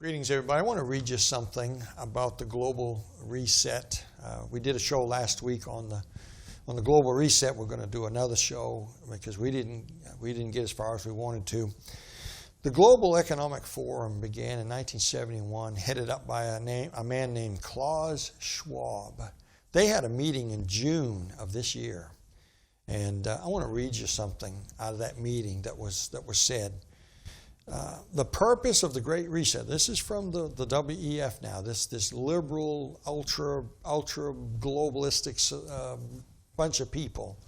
Greetings, everybody. I want to read you something about the global reset. We did a show last week on the global reset. We're going to do another show because we didn't get as far as we wanted to. The Global Economic Forum began in 1971, headed up by a man named Klaus Schwab. They had a meeting in June of this year, and I want to read you something out of that meeting that was said. The purpose of the Great Reset, this is from the WEF now, this liberal, ultra globalistic bunch of people.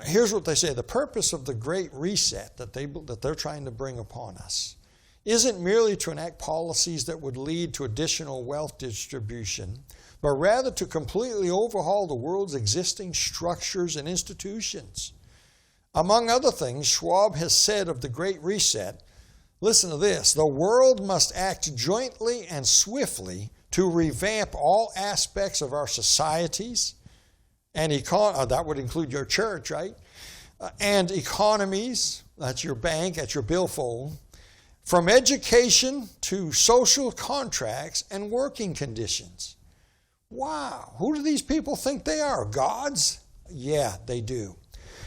Here's what they say. The purpose of the Great Reset that they're trying to bring upon us isn't merely to enact policies that would lead to additional wealth distribution, but rather to completely overhaul the world's existing structures and institutions. Among other things, Schwab has said of the Great Reset, listen to this, the world must act jointly and swiftly to revamp all aspects of our societies, and that would include your church, right? And economies, that's your bank, that's your billfold, from education to social contracts and working conditions. Wow, who do these people think they are? Gods? Yeah, they do.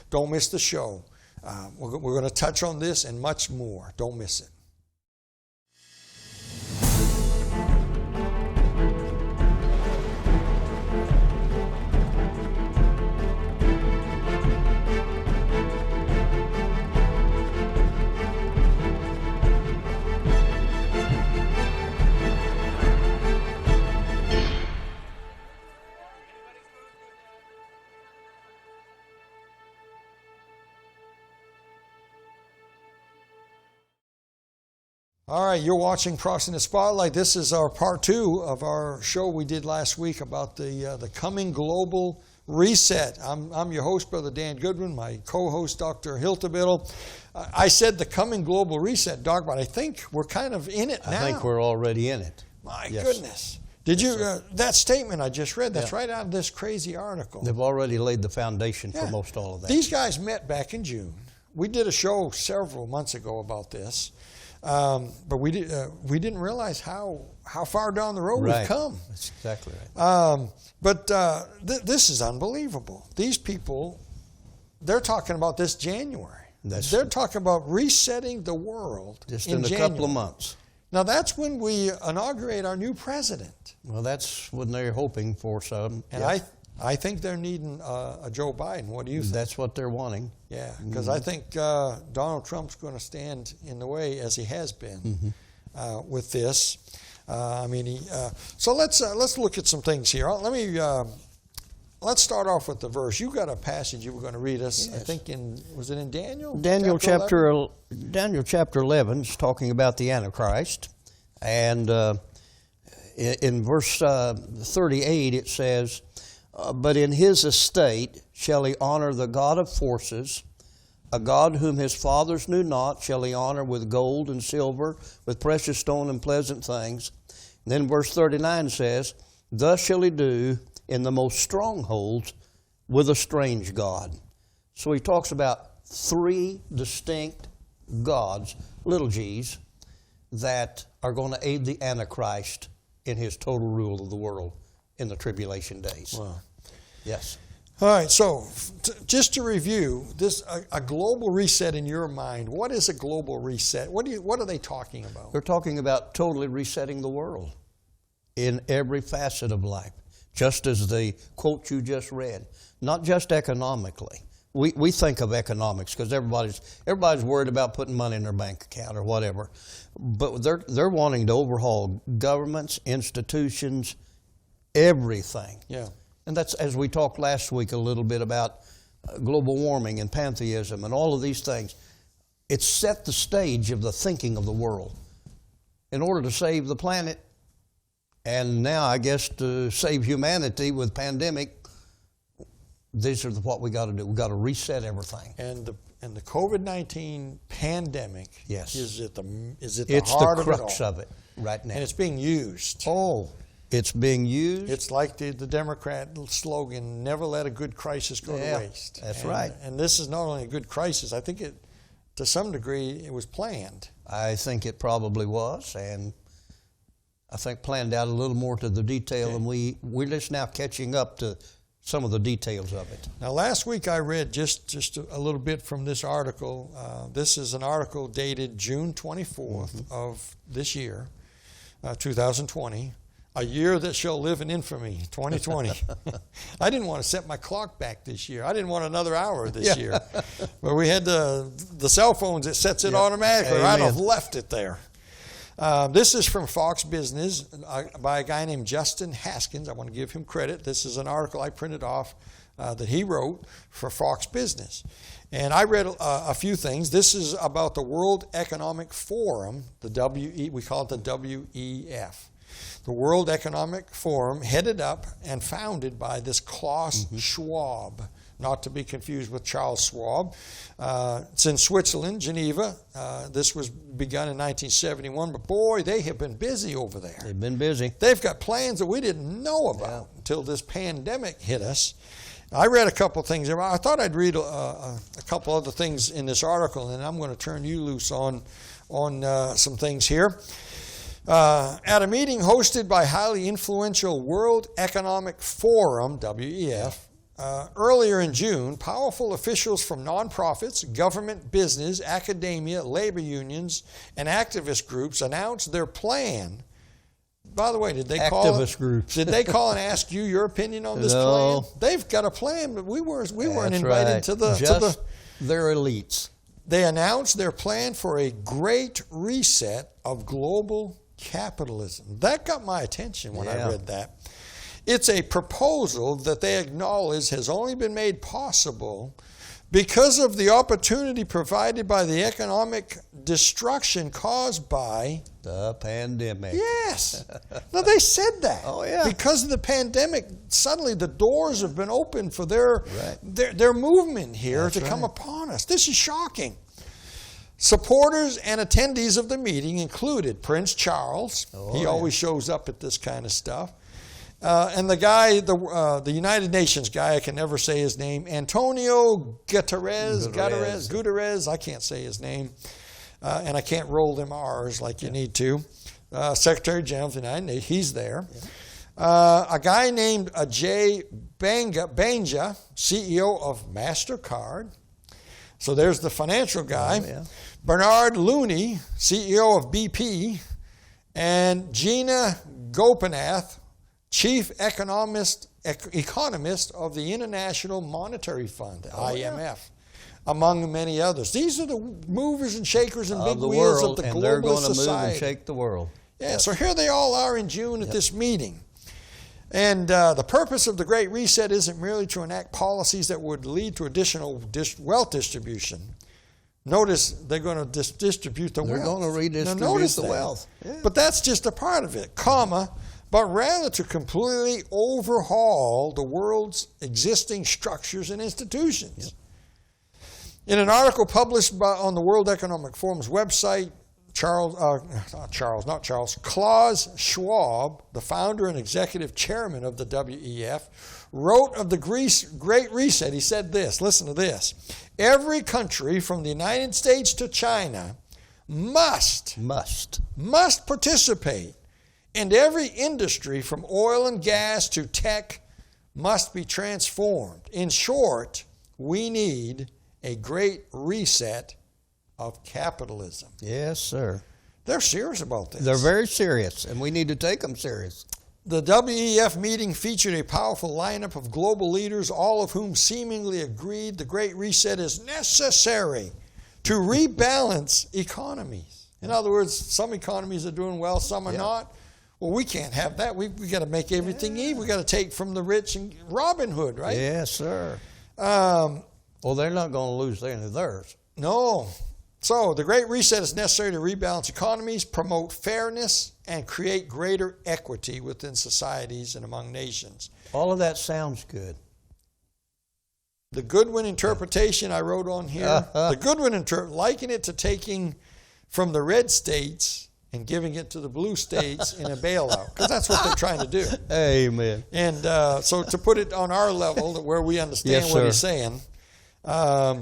Don't miss the show. We're going to touch on this and much more. Don't miss it. All right, you're watching Crossing the Spotlight. This is our part two of our show we did last week about the coming global reset. I'm your host, Brother Dan Goodwin, my co-host, Dr. Hiltebittle. I said the coming global reset, Doc, but I think we're kind of in it now. I think we're already in it. My yes. goodness. Did you, that statement I just read, that's right out of this crazy article. They've already laid the foundation for most all of that. These guys met back in June. We did a show several months ago about this. But we didn't realize how far down the road we've come. That's exactly right. This is unbelievable. These people, they're talking about this January. They're talking about resetting the world just in a couple of months. Now that's when we inaugurate our new president. Well, that's when they're hoping for some. And I think they're needing a Joe Biden. What do you think? That's what they're wanting. Yeah, because I think Donald Trump's going to stand in the way as he has been with this. So let's look at some things here. Let's start off with the verse. You got a passage you were going to read us. Yes. I think was it in Daniel? Daniel chapter 11 is talking about the Antichrist, and in verse 38 it says, but in his estate shall he honor the God of forces, a God whom his fathers knew not shall he honor with gold and silver, with precious stone and pleasant things. And then verse 39 says, thus shall he do in the most strongholds with a strange God. So he talks about three distinct gods, little g's, that are going to aid the Antichrist in his total rule of the world in the tribulation days. Wow. Yes. All right, so just to review, a global reset in your mind, what is a global reset? What are they talking about? They're talking about totally resetting the world in every facet of life, just as the quote you just read, not just economically. We think of economics because everybody's worried about putting money in their bank account or whatever, but they're wanting to overhaul governments, institutions, everything. Yeah. And that's, as we talked last week a little bit about global warming and pantheism and all of these things, it set the stage of the thinking of the world in order to save the planet, and now I guess to save humanity with pandemic. These are what we got to do. We got to reset everything. And the COVID-19 pandemic is at the heart of it all. It's the crux of it right now. And it's being used. Oh, it's being used. It's like the Democrat slogan, never let a good crisis go to waste. That's right. And this is not only a good crisis, I think to some degree, it was planned. I think it probably was, and I think, planned out a little more to the detail, and we're just now catching up to some of the details of it. Now, last week I read just a little bit from this article. This is an article dated June 24th of this year, 2020. A year that shall live in infamy, 2020. I didn't want to set my clock back this year. I didn't want another hour this year. But we had the cell phones that sets it automatically. I'd have left it there. This is from Fox Business by a guy named Justin Haskins. I want to give him credit. This is an article I printed off that he wrote for Fox Business. And I read a few things. This is about the World Economic Forum, we call it the WEF. The World Economic Forum, headed up and founded by this Klaus Schwab, not to be confused with Charles Schwab. It's in Switzerland, Geneva. This was begun in 1971, but boy, they have been busy over there. They've been busy. They've got plans that we didn't know about until this pandemic hit us. I read a couple of things. I thought I'd read a couple other things in this article, and I'm going to turn you loose on some things here. At a meeting hosted by highly influential World Economic Forum, WEF, earlier in June, powerful officials from nonprofits, government, business, academia, labor unions, and activist groups announced their plan. By the way, did they call and ask you your opinion on this plan? They've got a plan, but we weren't invited to the their elites. They announced their plan for a great reset of global capitalism. That got my attention when I read that. It's a proposal that they acknowledge has only been made possible because of the opportunity provided by the economic destruction caused by the pandemic. Yes. Now, they said that. Oh, yeah. Because of the pandemic, suddenly the doors have been opened for their movement here to come upon us. This is shocking. Supporters and attendees of the meeting included Prince Charles. He always shows up at this kind of stuff. And the guy, the United Nations guy, I can never say his name, Antonio Guterres, I can't say his name, and I can't roll them R's like you need to. Secretary General of the United Nations, he's there. A guy named Ajay Banga, CEO of MasterCard. So there's the financial guy. Bernard Looney, CEO of BP, and Gina Gopinath, Chief Economist of the International Monetary Fund, the IMF, among many others. These are the movers and shakers and big wheels of the global society. And they're going to move and shake the world. Yeah, so here they all are in June at this meeting. And the purpose of the Great Reset isn't merely to enact policies that would lead to additional wealth distribution. Notice they're going to distribute the wealth. They're going to redistribute the wealth. Yeah. But that's just a part of it, but rather to completely overhaul the world's existing structures and institutions. In an article published on the World Economic Forum's website, Klaus Schwab, the founder and executive chairman of the WEF, wrote of the Great Reset. He said this, listen to this. Every country from the United States to China must participate, and every industry from oil and gas to tech must be transformed. In short, we need a great reset of capitalism. Yes, sir. They're serious about this. They're very serious, and we need to take them serious. The WEF meeting featured a powerful lineup of global leaders, all of whom seemingly agreed the Great Reset is necessary to rebalance economies. In other words, some economies are doing well, some are not. Well, we can't have that. We got to make everything even. We got to take from the rich and Robin Hood, right? Yes, sir. Well, they're not going to lose any of theirs. No. So the Great Reset is necessary to rebalance economies, promote fairness, and create greater equity within societies and among nations. All of that sounds good. The Goodwin interpretation I wrote on here, the Goodwin liken it to taking from the red states and giving it to the blue states in a bailout, because that's what they're trying to do. Amen. And so to put it on our level, where we understand what he's saying,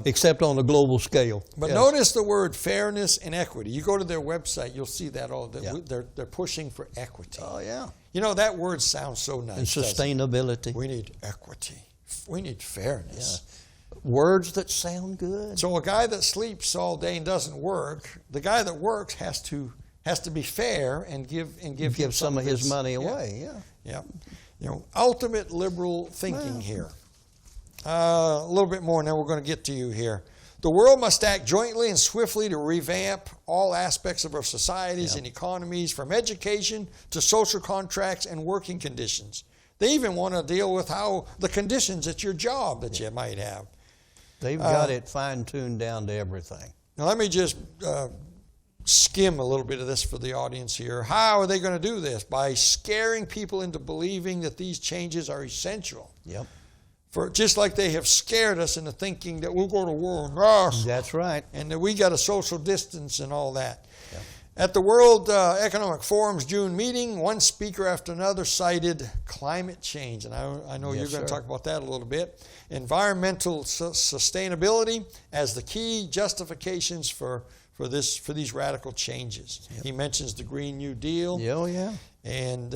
except on a global scale. But Yes. notice the word fairness and equity. You go to their website, you'll see that all. Yeah. They're pushing for equity. Oh, yeah. You know, that word sounds so nice. And sustainability. We need equity. We need fairness. Yeah. Words that sound good. So a guy that sleeps all day and doesn't work, the guy that works has to be fair and give him some of his his money away. Yeah. Yeah. You know, ultimate liberal thinking here. A little bit more, and then we're going to get to you here. The world must act jointly and swiftly to revamp all aspects of our societies and economies, from education to social contracts and working conditions. They even want to deal with how the conditions at your job that you might have. They've got it fine-tuned down to everything. Now, let me just skim a little bit of this for the audience here. How are they going to do this? By scaring people into believing that these changes are essential. Yep. For just like they have scared us into thinking that we'll go to war, That's right. and that we got a social distance and all that. Yep. At the World Economic Forum's June meeting, one speaker after another cited climate change, and I know you're going to talk about that a little bit. Environmental sustainability as the key justifications for these radical changes. Yep. He mentions the Green New Deal. Oh, yeah. And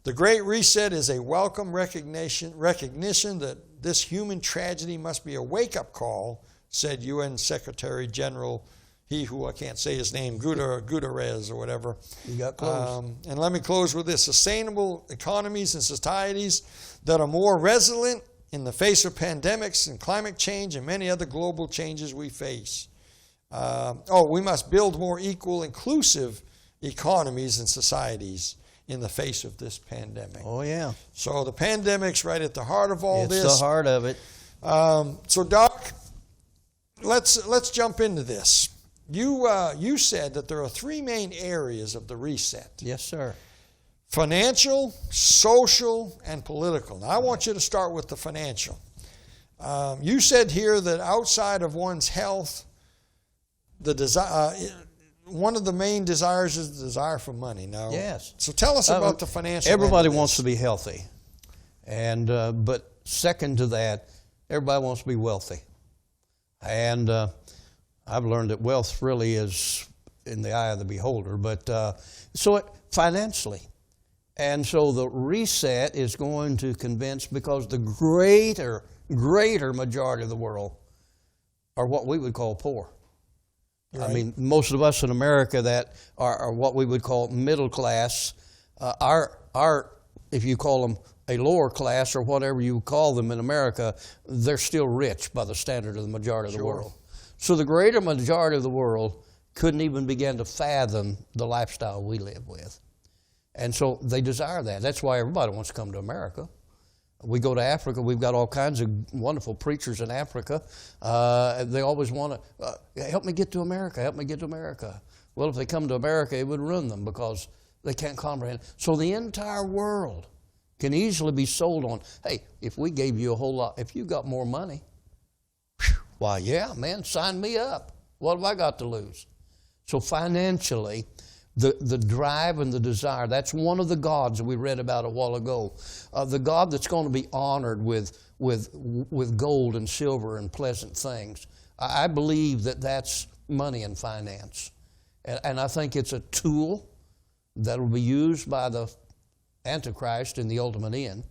the Great Reset is a welcome recognition that this human tragedy must be a wake-up call, said UN Secretary General, he who I can't say his name, Guterres or whatever. You got close. And let me close with this. Sustainable economies and societies that are more resilient in the face of pandemics and climate change and many other global changes we face. We must build more equal, inclusive economies and societies in the face of this pandemic. Oh, yeah. So the pandemic's right at the heart of all this. It's the heart of it. So, Doc, let's jump into this. You said that there are three main areas of the reset. Yes, sir. Financial, social, and political. Now, I want you to start with the financial. You said here that outside of one's health, one of the main desires is the desire for money. Now, yes. So tell us about the financial. Everybody wants to be healthy, and but second to that, everybody wants to be wealthy. And I've learned that wealth really is in the eye of the beholder. But financially, and so the reset is going to convince, because the greater majority of the world are what we would call poor. Right. I mean, most of us in America that are what we would call middle class, are, if you call them a lower class or whatever you call them in America, they're still rich by the standard of the majority of the world. So the greater majority of the world couldn't even begin to fathom the lifestyle we live with. And so they desire that. That's why everybody wants to come to America. We go to Africa. We've got all kinds of wonderful preachers in Africa. They always want to, help me get to America, help me get to America. Well, if they come to America, it would ruin them because they can't comprehend. So the entire world can easily be sold on, hey, if we gave you a whole lot, if you got more money, why, yeah, man, sign me up. What have I got to lose? So financially, the drive and the desire, that's one of the gods that we read about a while ago. The God that's going to be honored with gold and silver and pleasant things. I believe that that's money and finance. And I think it's a tool that will be used by the Antichrist in the ultimate end.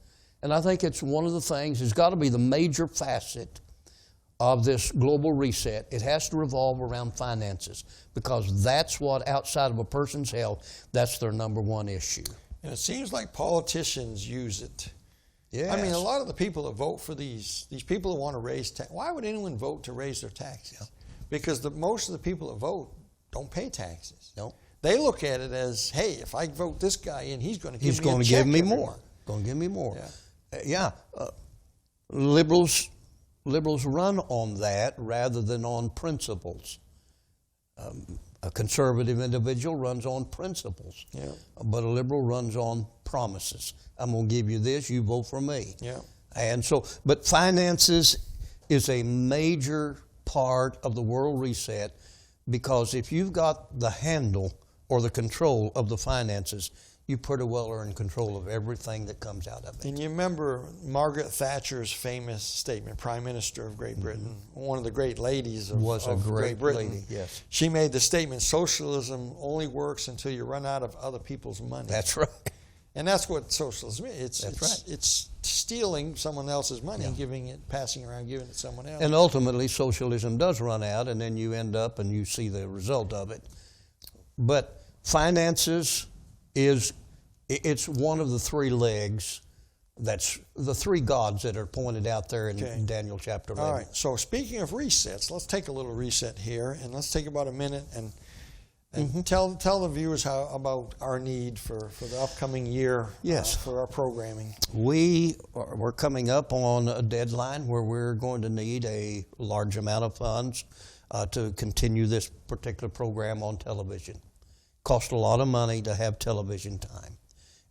And I think it's one of the things, it's got to be the major facet of this global reset. It has to revolve around finances, because that's what, outside of a person's health, that's their number one issue. And it seems like politicians use it. Yes. I mean, a lot of the people that vote for these people that want to raise taxes, why would anyone vote to raise their taxes? Yeah. Because most of the people that vote don't pay taxes. No. They look at it as, hey, if I vote this guy in, he's going to give me more. Going to give me more. Yeah. Liberals run on that rather than on principles. A conservative individual runs on principles, but a liberal runs on promises. I'm going to give you this, you vote for me. Yeah. And so, but finances is a major part of the world reset, because if you've got the handle or the control of the finances, you pretty well are in control of everything that comes out of it. And you remember Margaret Thatcher's famous statement, Prime Minister of Great Britain, one of the great ladies of Great Britain. Lady, yes. She made the statement, socialism only works until you run out of other people's money. That's right. And that's what socialism is. Right. It's stealing someone else's money, passing around, giving it to someone else. And ultimately, socialism does run out, and then you end up and you see the result of it. But finances it's one of the three legs. That's the three gods that are pointed out there in Daniel chapter 11. All right. So speaking of resets, let's take a little reset here, and let's take about a minute and tell the viewers about our need for the upcoming year. Yes. For our programming. We're coming up on a deadline where we're going to need a large amount of funds to continue this particular program on television. Cost a lot of money to have television time.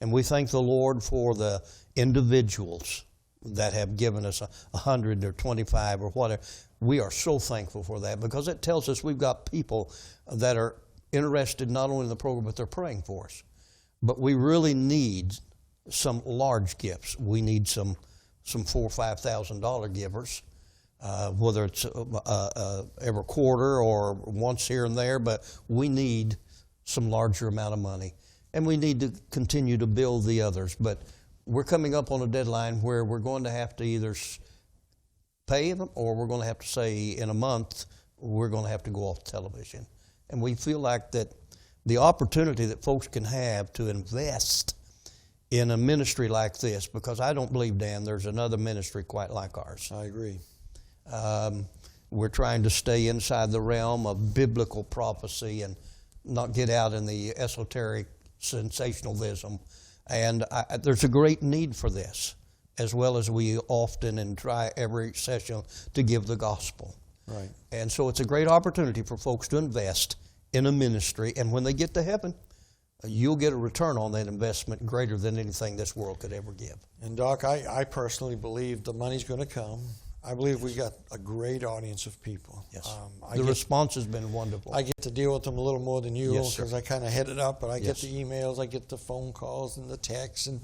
And we thank the Lord for the individuals that have given us 100 or 25 or whatever. We are so thankful for that because it tells us we've got people that are interested not only in the program, but they're praying for us. But we really need some large gifts. We need some $4,000 or $5,000 givers, whether it's every quarter or once here and there, but we need some larger amount of money. And we need to continue to build the others. But we're coming up on a deadline where we're going to have to either pay them or we're going to have to say in a month we're going to have to go off television. And we feel like that the opportunity that folks can have to invest in a ministry like this, because I don't believe, Dan, there's another ministry quite like ours. I agree. We're trying to stay inside the realm of biblical prophecy and not get out in the esoteric sensationalism. And there's a great need for this, as well as we often and try every session to give the gospel. Right. And so it's a great opportunity for folks to invest in a ministry, and when they get to heaven, you'll get a return on that investment greater than anything this world could ever give. And Doc, I personally believe the money's going to come. I believe we got a great audience of people. Yes. The response has been wonderful. I get to deal with them a little more than you because I kind of head it up, but I get Yes. the emails, I get the phone calls and the texts and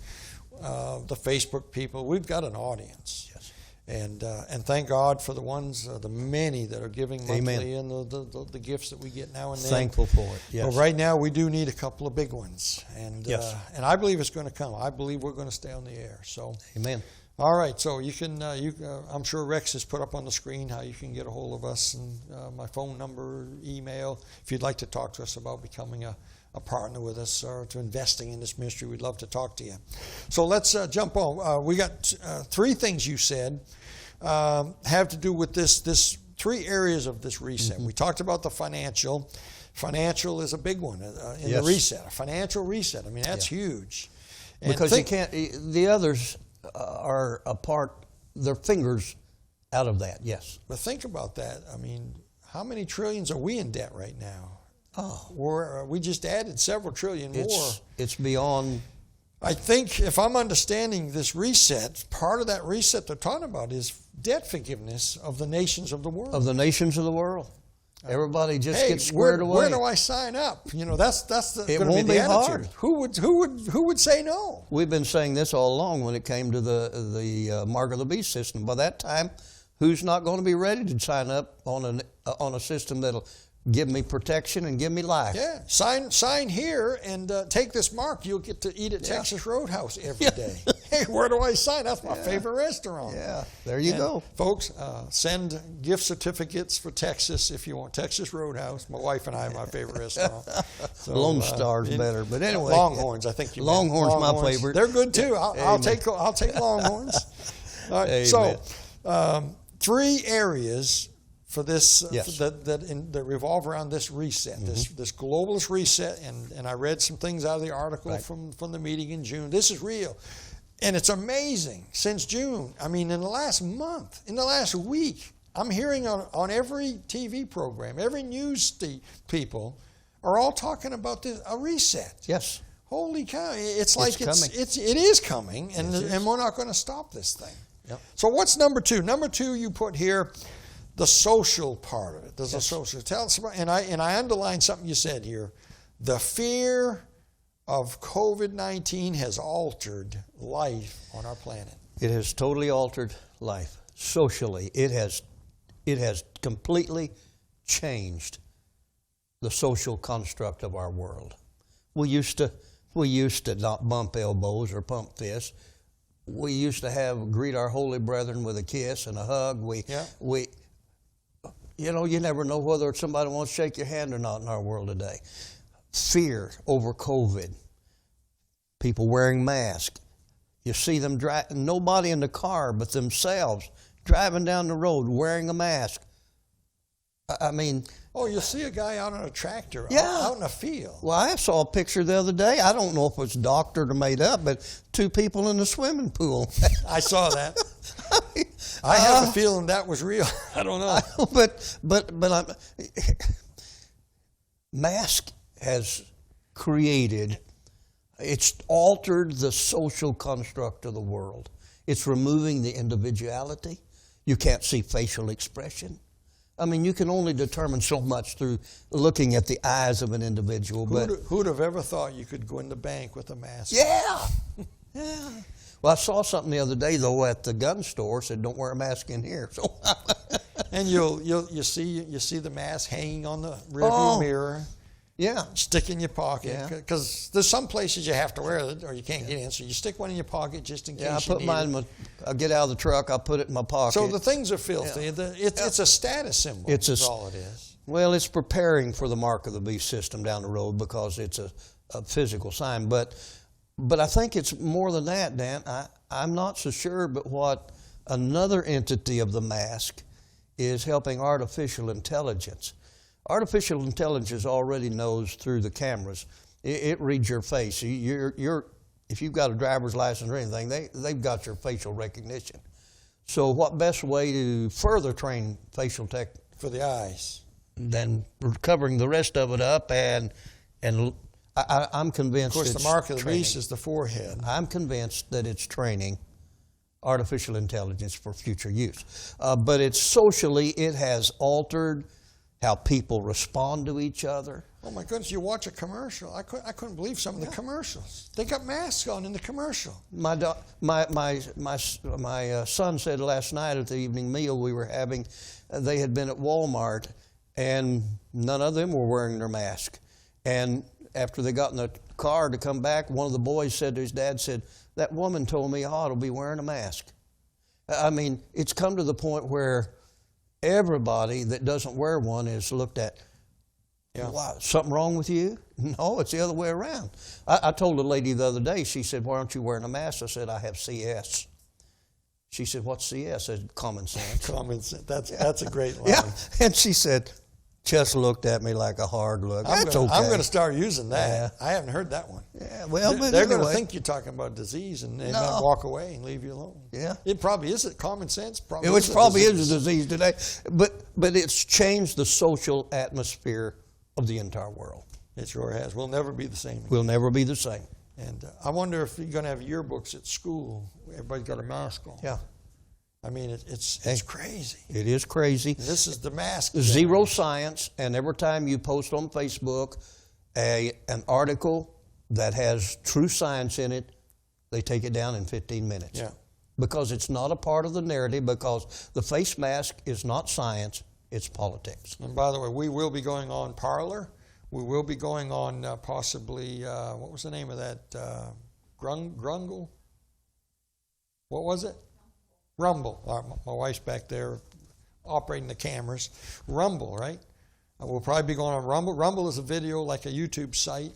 the Facebook people. We've got an audience. Yes. And thank God for the ones, the many that are giving monthly Amen. and the gifts that we get now and then. Thankful for it. Yes. But right now we do need a couple of big ones, and Yes. and I believe it's going to come. I believe we're going to stay on the air. So, Amen. all right. So you can, I'm sure Rex has put up on the screen how you can get a hold of us and my phone number, email. If you'd like to talk to us about becoming a partner with us or to investing in this ministry, we'd love to talk to you. So let's jump on. We got three things you said have to do with this three areas of this reset. We talked about the financial. Financial is a big one in the reset. A financial reset. I mean, that's huge. And Because you can't, the others are apart, their fingers out of that, yes. But think about that. I mean, how many trillions are we in debt right now? Oh. We just added several trillion more. It's beyond. I think if I'm understanding this reset, part of that reset they're talking about is debt forgiveness of the nations of the world. Of the nations of the world. Everybody just gets squared away. Where do I sign up? You know, that's going to won't be be the attitude. hard. Who would say no? We've been saying this all along when it came to the Mark of the Beast system. By that time, who's not going to be ready to sign up on a system that'll give me protection and give me life? Yeah, sign here and take this mark. You'll get to eat at Texas Roadhouse every day. Hey, where do I sign? That's my favorite restaurant. Yeah, there you go. Folks, send gift certificates for Texas if you want. Texas Roadhouse. My wife and I, my favorite restaurant. So, Lone Star's better, but anyway. Longhorns, I think you meant. Longhorns, my favorite. They're good too. I'll take Longhorns. All right, so three areas for this that revolve around this reset, this globalist reset, and I read some things out of the article from the meeting in June. This is real, and it's amazing. Since June, I mean, in the last month, in the last week, I'm hearing on every TV program, every news people are all talking about a reset. Yes. Holy cow! It's like it is coming, and we're not going to stop this thing. Yep. So what's number two? Number two, you put here. The social part of it. There's a social. Tell us about, and I underlined something you said here. The fear of COVID-19 has altered life on our planet. It has totally altered life. Socially, it has completely changed the social construct of our world. We used to not bump elbows or pump fists. We used to greet our holy brethren with a kiss and a hug. You never know whether somebody wants to shake your hand or not in our world today. Fear over COVID. People wearing masks. You see them nobody in the car but themselves driving down the road wearing a mask. I mean... Oh, you see a guy out on a tractor, out in a field. Well, I saw a picture the other day. I don't know if it's doctored or made up, but 2 people in the swimming pool. I saw that. I have a feeling that was real. I don't know. But mask has created, it's altered the social construct of the world. It's removing the individuality. You can't see facial expression. I mean, you can only determine so much through looking at the eyes of an individual. Who'd have ever thought you could go in the bank with a mask? Yeah. Yeah. Well, I saw something the other day, though, at the gun store, said, don't wear a mask in here. So, and you see the mask hanging on the rearview mirror. Yeah. Stick in your pocket. Because there's some places you have to wear it or you can't get in. So you stick one in your pocket just in case I put mine, I'll get out of the truck, I'll put it in my pocket. So the things are filthy. Yeah. It's a status symbol. That's all it is. Well, it's preparing for the mark of the beast system down the road because it's a physical sign. But I think it's more than that, Dan. I'm not so sure, but what another entity of the mask is helping artificial intelligence. Artificial intelligence already knows through the cameras. It reads your face. If you've got a driver's license or anything, they've got your facial recognition. So what best way to further train facial tech for the eyes than covering the rest of it up? And I'm convinced. Of course, the mark of the beast is the forehead. I'm convinced that it's training artificial intelligence for future use. But it has altered how people respond to each other. Oh my goodness! You watch a commercial. I couldn't believe some of the commercials. They got masks on in the commercial. My son said last night at the evening meal we were having, they had been at Walmart, and none of them were wearing their mask. And after they got in the car to come back, one of the boys said to his dad, "That woman told me I ought to be wearing a mask." I mean, it's come to the point where everybody that doesn't wear one is looked at. Yeah. Wow, something wrong with you? No, it's the other way around. I told a lady the other day, she said, "Why aren't you wearing a mask?" I said, "I have CS." She said, "What's CS?" I said, "Common sense." Common sense. That's a great line. Yeah, and she said, just looked at me like a hard look. That's okay. I'm going to start using that. Yeah. I haven't heard that one. Yeah, well, they're going to think you're talking about disease and they might walk away and leave you alone. Yeah, it probably is common sense. Which probably is a disease today, but it's changed the social atmosphere of the entire world. It sure has. We'll never be the same again. We'll never be the same. And I wonder if you're going to have yearbooks at school. Everybody's got a mask on. Yeah. I mean, it's crazy. It is crazy. And this is the mask. Zero science, and every time you post on Facebook an article that has true science in it, they take it down in 15 minutes. Yeah. Because it's not a part of the narrative, because the face mask is not science, it's politics. And by the way, we will be going on Parler. We will be going on possibly, what was the name of that? Grungle? What was it? Rumble. My wife's back there operating the cameras. Rumble, right? We'll probably be going on Rumble. Rumble is a video like a YouTube site.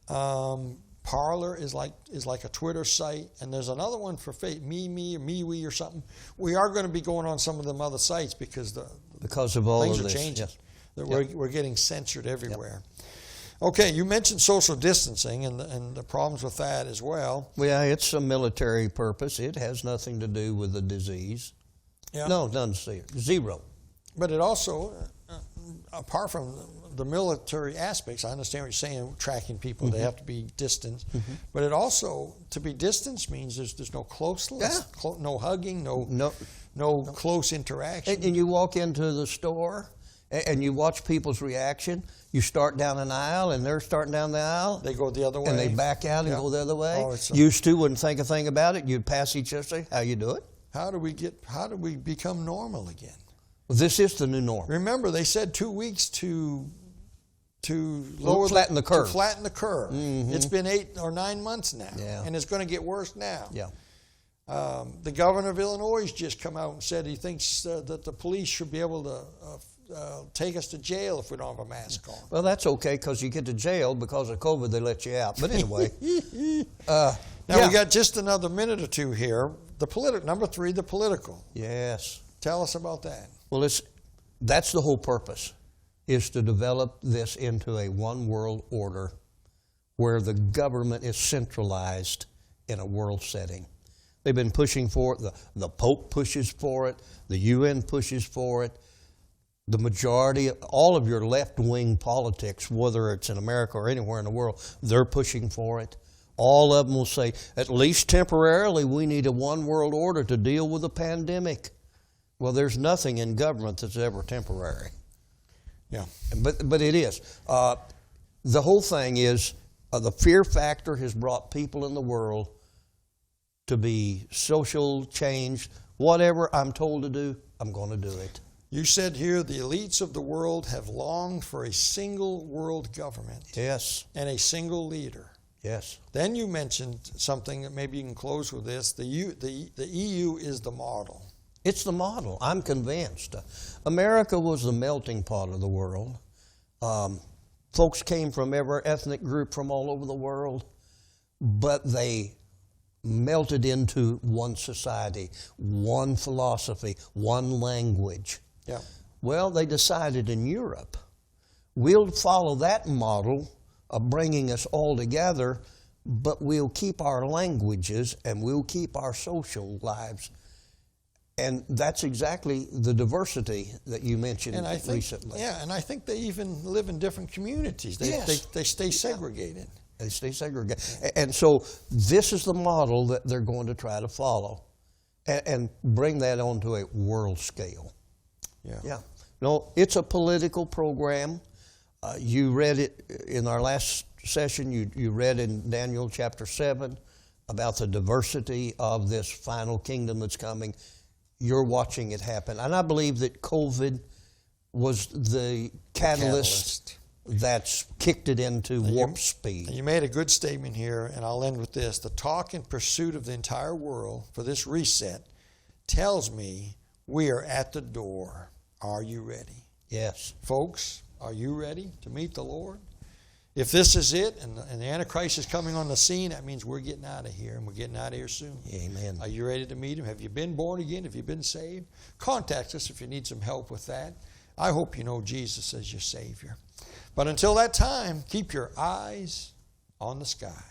Parler is like a Twitter site, and there's another one for Me or MeWe or something. We are going to be going on some of them other sites because of all things of are this. changing. Yes. We're getting censored everywhere. Yep. Okay, you mentioned social distancing and the problems with that as well. Well, yeah, it's a military purpose. It has nothing to do with the disease. Yeah. No, none. Zero. But it also, apart from the military aspects, I understand what you're saying, tracking people, they have to be distanced. Mm-hmm. But it also, to be distanced means there's no closeness, no hugging, no close interaction. And you walk into the store, And you watch people's reaction. You start down an aisle, and they're starting down the aisle. They go the other way. And they back out and go the other way. Oh, Used to wouldn't think a thing about it. You'd pass each other, say, how you doing? How do we become normal again? Well, this is the new norm. Remember, they said 2 weeks to flatten the curve. To flatten the curve. Mm-hmm. It's been 8 or 9 months now, and it's going to get worse now. Yeah. The governor of Illinois has just come out and said he thinks that the police should be able to take us to jail if we don't have a mask on. Well, that's okay, because you get to jail because of COVID, they let you out. But anyway. Now we got just another minute or two here. Number 3, the political. Yes. Tell us about that. Well, that's the whole purpose, is to develop this into a one world order where the government is centralized in a world setting. They've been pushing for it. The Pope pushes for it. The UN pushes for it. The majority, all of your left-wing politics, whether it's in America or anywhere in the world, they're pushing for it. All of them will say, at least temporarily, we need a one world order to deal with the pandemic. Well, there's nothing in government that's ever temporary. Yeah. But it is. The whole thing is the fear factor has brought people in the world to be social change. Whatever I'm told to do, I'm going to do it. You said here the elites of the world have longed for a single world government. Yes. And a single leader. Yes. Then you mentioned something that maybe you can close with this. The EU is the model. It's the model. I'm convinced. America was the melting pot of the world. Folks came from every ethnic group from all over the world, but they melted into one society, one philosophy, one language. Yeah. Well, they decided in Europe, we'll follow that model of bringing us all together, but we'll keep our languages and we'll keep our social lives. And that's exactly the diversity that you mentioned recently. Yeah, and I think they even live in different communities. They stay segregated. They stay segregated. And so this is the model that they're going to try to follow and bring that onto a world scale. Yeah. No, it's a political program. You read it in our last session. You read in Daniel chapter 7 about the diversity of this final kingdom that's coming. You're watching it happen. And I believe that COVID was the catalyst that's kicked it into warp speed. You made a good statement here, and I'll end with this. The talk and pursuit of the entire world for this reset tells me we are at the door. Are you ready? Yes. Folks, are you ready to meet the Lord? If this is it, and the Antichrist is coming on the scene, that means we're getting out of here, and we're getting out of here soon. Amen. Are you ready to meet Him? Have you been born again? Have you been saved? Contact us if you need some help with that. I hope you know Jesus as your Savior. But until that time, keep your eyes on the sky.